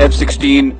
F-16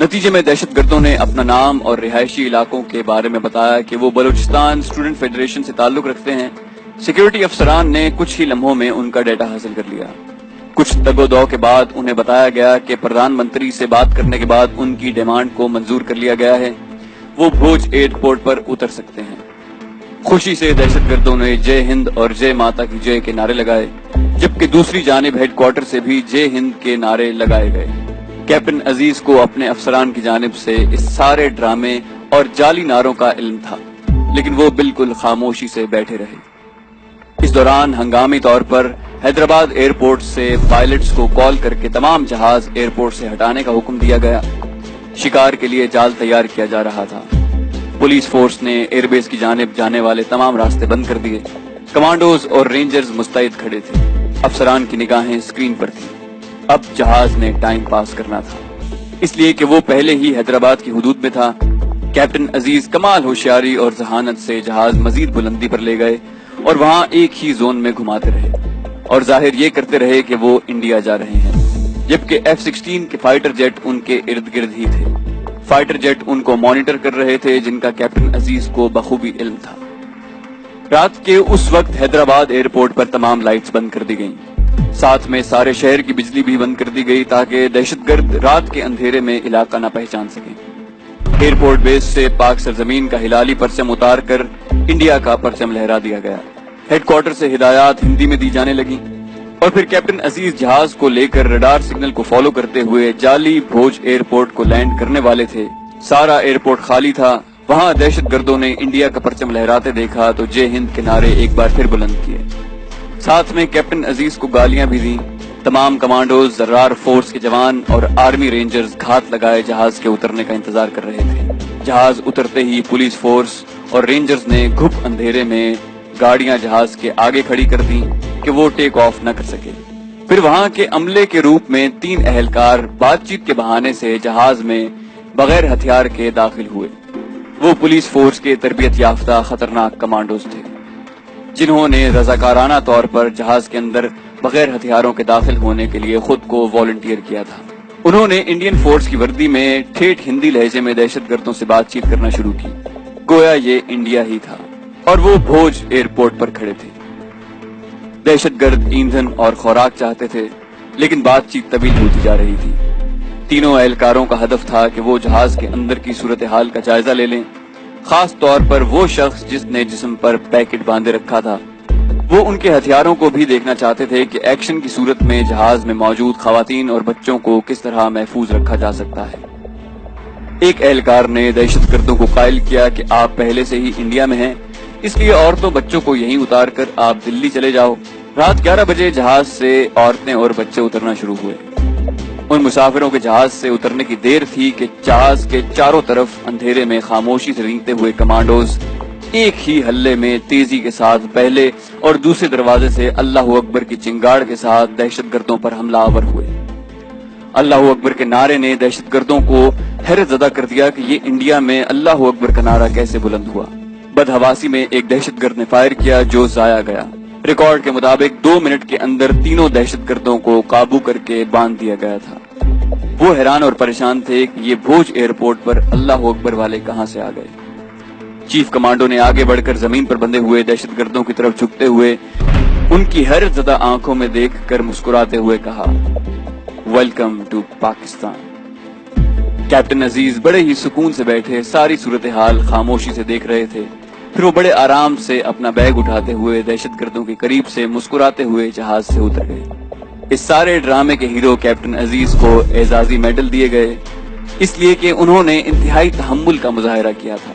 نتیجے میں دہشت گردوں نے اپنا نام اور رہائشی علاقوں کے بارے میں بتایا کہ وہ بلوچستان اسٹوڈنٹ فیڈریشن سے تعلق رکھتے ہیں۔ سیکیورٹی افسران نے کچھ ہی لمحوں میں ان کا ڈیٹا حاصل کر لیا۔ کچھ دگ و دو کے بعد انہیں بتایا گیا کہ پردھان منتری سے بات کرنے کے بعد ان کی ڈیمانڈ کو منظور کر لیا گیا ہے، وہ بھوج ایئرپورٹ پر اتر سکتے ہیں۔ خوشی سے دہشت گردوں نے جے ہند اور جے ماتا کی جے کے نعرے لگائے، جبکہ دوسری جانب ہیڈ کوارٹر سے بھی جے ہند کے نعرے لگائے گئے۔ کیپٹن عزیز کو اپنے افسران کی جانب سے اس سارے ڈرامے اور جعلی نعروں کا علم تھا، لیکن وہ بالکل خاموشی سے بیٹھے رہے۔ اس دوران ہنگامی طور پر حیدرآباد ایئرپورٹ سے پائلٹس کو کال کر کے تمام جہاز ایئرپورٹ سے ہٹانے کا حکم دیا گیا۔ شکار کے لیے جال تیار کیا جا رہا تھا۔ پولیس فورس نے ایئر بیس کی جانب جانے والے تمام راستے بند کر دیے۔ کمانڈوز اور رینجرز مستعد کھڑے تھے۔ افسران کی نگاہیں اسکرین پر تھیں۔ اب جہاز نے ٹائم پاس کرنا تھا، اس لیے کہ وہ پہلے ہی حیدرآباد کی حدود میں تھا۔ کیپٹن عزیز کمال ہوشیاری اور ذہانت سے جہاز مزید بلندی پر لے گئے اور وہاں ایک ہی زون میں گھماتے رہے اور ظاہر یہ کرتے رہے کہ وہ انڈیا جا رہے ہیں، جبکہ F-16 کے فائٹر جیٹ ان کے ارد گرد ہی تھے۔ فائٹر جیٹ ان کو مانیٹر کر رہے تھے، جن کا کیپٹن عزیز کو بخوبی علم تھا۔ رات کے اس وقت حیدرآباد ایئرپورٹ پر تمام لائٹس بند کر دی گئیں، ساتھ میں سارے شہر کی بجلی بھی بند کر دی گئی تاکہ دہشت گرد رات کے اندھیرے میں علاقہ نہ پہچان سکیں۔ ایئرپورٹ بیس سے پاک سرزمین کا ہلالی پرچم اتار کر انڈیا کا پرچم لہرا دیا گیا۔ ہیڈ کوارٹر سے ہدایات ہندی میں دی جانے لگیں اور پھر کیپٹن عزیز جہاز کو لے کر ریڈار سگنل کو فالو کرتے ہوئے جعلی بھوج ایئرپورٹ کو لینڈ کرنے والے تھے۔ سارا ایئرپورٹ خالی تھا۔ وہاں دہشت گردوں نے انڈیا کا پرچم لہراتے دیکھا تو جے ہند کے نعرے ایک بار پھر بلند کیے، ساتھ میں کیپٹن عزیز کو گالیاں بھی دیں۔ تمام کمانڈوز، ذرار فورس کے جوان اور آرمی رینجرز گھات لگائے جہاز کے اترنے کا انتظار کر رہے تھے۔ جہاز اترتے ہی پولیس فورس اور رینجرز نے گھپ اندھیرے میں گاڑیاں جہاز کے آگے کھڑی کر دیں کہ وہ ٹیک آف نہ کر سکے۔ پھر وہاں کے عملے کے روپ میں 3 اہلکار بات چیت کے بہانے سے جہاز میں بغیر ہتھیار کے داخل ہوئے۔ وہ پولیس فورس کے تربیت یافتہ خطرناک کمانڈوز تھے، جنہوں نے رضاکارانہ طور پر جہاز کے اندر بغیر ہتھیاروں کے داخل ہونے کے لیے خود کو والنٹیئر کیا تھا۔ انہوں نے انڈین فورس کی وردی میں ٹھیٹھ ہندی لہجے میں دہشت گردوں سے بات چیت کرنا شروع کی، گویا یہ انڈیا ہی تھا اور وہ بھوج ایئرپورٹ پر کھڑے تھے۔ دہشت گرد ایندھن اور خوراک چاہتے تھے، لیکن بات چیت طویل ہوتی جا رہی تھی۔ تینوں اہلکاروں کا ہدف تھا کہ وہ جہاز کے اندر کی صورتحال کا جائزہ لے لیں، خاص طور پر وہ شخص جس نے جسم پر پیکٹ باندھے رکھا تھا۔ وہ ان کے ہتھیاروں کو بھی دیکھنا چاہتے تھے کہ ایکشن کی صورت میں جہاز میں موجود خواتین اور بچوں کو کس طرح محفوظ رکھا جا سکتا ہے۔ ایک اہلکار نے دہشت گردوں کو قائل کیا کہ آپ پہلے سے ہی انڈیا میں ہیں، اس لیے عورتوں بچوں کو یہیں اتار کر آپ دلی چلے جاؤ۔ رات 11 بجے جہاز سے عورتیں اور بچے اترنا شروع ہوئے۔ ان مسافروں کے جہاز سے اترنے کی دیر تھی کہ جہاز کے چاروں طرف اندھیرے میں خاموشی سے رینگتے ہوئے کمانڈوز ایک ہی ہلے میں تیزی کے ساتھ پہلے اور دوسرے دروازے سے اللہ اکبر کی چنگاڑ کے ساتھ دہشت گردوں پر حملہ آور ہوئے۔ اللہ اکبر کے نعرے نے دہشت گردوں کو حیرت زدہ کر دیا کہ یہ انڈیا میں اللہ اکبر کا نعرہ کیسے بلند ہوا۔ بدحواسی میں ایک دہشت گرد نے فائر کیا جو ضائع گیا۔ ریکارڈ کے مطابق 2 منٹ کے اندر تینوں دہشت گردوں کو قابو کر کے باندھ دیا گیا تھا۔ وہ حیران اور پریشان تھے کہ یہ بھوج ایئرپورٹ پر اللہ اکبر والے کہاں سے آ گئے۔ چیف کمانڈو نے آگے بڑھ کر زمین پر بندھے ہوئے دہشت گردوں کی طرف جھکتے ہوئے ان کی حیرت زدہ آنکھوں میں دیکھ کر مسکراتے ہوئے کہا، ویلکم ٹو پاکستان۔ کیپٹن عزیز بڑے ہی سکون سے بیٹھے ساری صورتحال خاموشی سے دیکھ رہے تھے۔ پھر وہ بڑے آرام سے اپنا بیگ اٹھاتے ہوئے دہشت گردوں کے قریب سے مسکراتے ہوئے جہاز سے اتر گئے۔ اس سارے ڈرامے کے ہیرو کیپٹن عزیز کو اعزازی میڈل دیے گئے، اس لیے کہ انہوں نے انتہائی تحمل کا مظاہرہ کیا تھا۔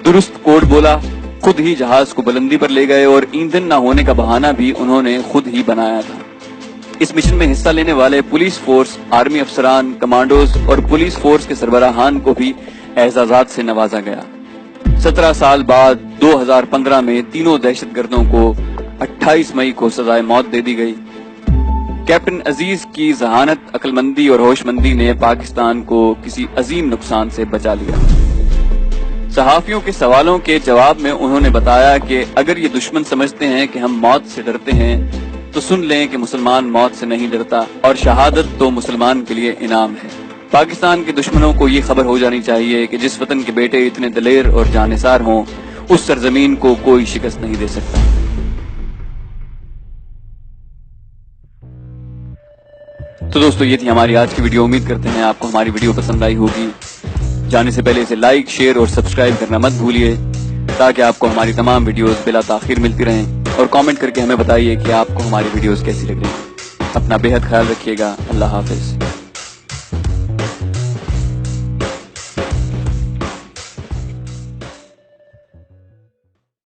درست کوڈ بولا، خود ہی جہاز کو بلندی پر لے گئے اور ایندھن نہ ہونے کا بہانہ بھی انہوں نے خود ہی بنایا تھا۔ اس مشن میں حصہ لینے والے پولیس فورس، آرمی افسران، کمانڈوز اور پولیس فورس کے سربراہان کو بھی اعزازات سے نوازا گیا۔ 17 سال بعد 2015 میں تینوں دہشت گردوں کو 28 مئی کو سزائے موت دے دی گئی۔ کیپٹن عزیز کی ذہانت، عقل مندی اور ہوش مندی نے پاکستان کو کسی عظیم نقصان سے بچا لیا۔ صحافیوں کے سوالوں کے جواب میں انہوں نے بتایا کہ اگر یہ دشمن سمجھتے ہیں کہ ہم موت سے ڈرتے ہیں تو سن لیں کہ مسلمان موت سے نہیں ڈرتا اور شہادت تو مسلمان کے لیے انعام ہے۔ پاکستان کے دشمنوں کو یہ خبر ہو جانی چاہیے کہ جس وطن کے بیٹے اتنے دلیر اور جانثار ہوں اس سرزمین کو کوئی شکست نہیں دے سکتا۔ تو دوستو یہ تھی ہماری آج کی ویڈیو، امید کرتے ہیں آپ کو ہماری ویڈیو پسند آئی ہوگی۔ جانے سے پہلے اسے لائک، شیئر اور سبسکرائب کرنا مت بھولیے تاکہ آپ کو ہماری تمام ویڈیوز بلا تاخیر ملتی رہیں، اور کامنٹ کر کے ہمیں بتائیے کہ آپ کو ہماری ویڈیوز کیسی لگ رہی ہیں۔ اپنا بے حد خیال رکھیے گا۔ اللہ حافظ۔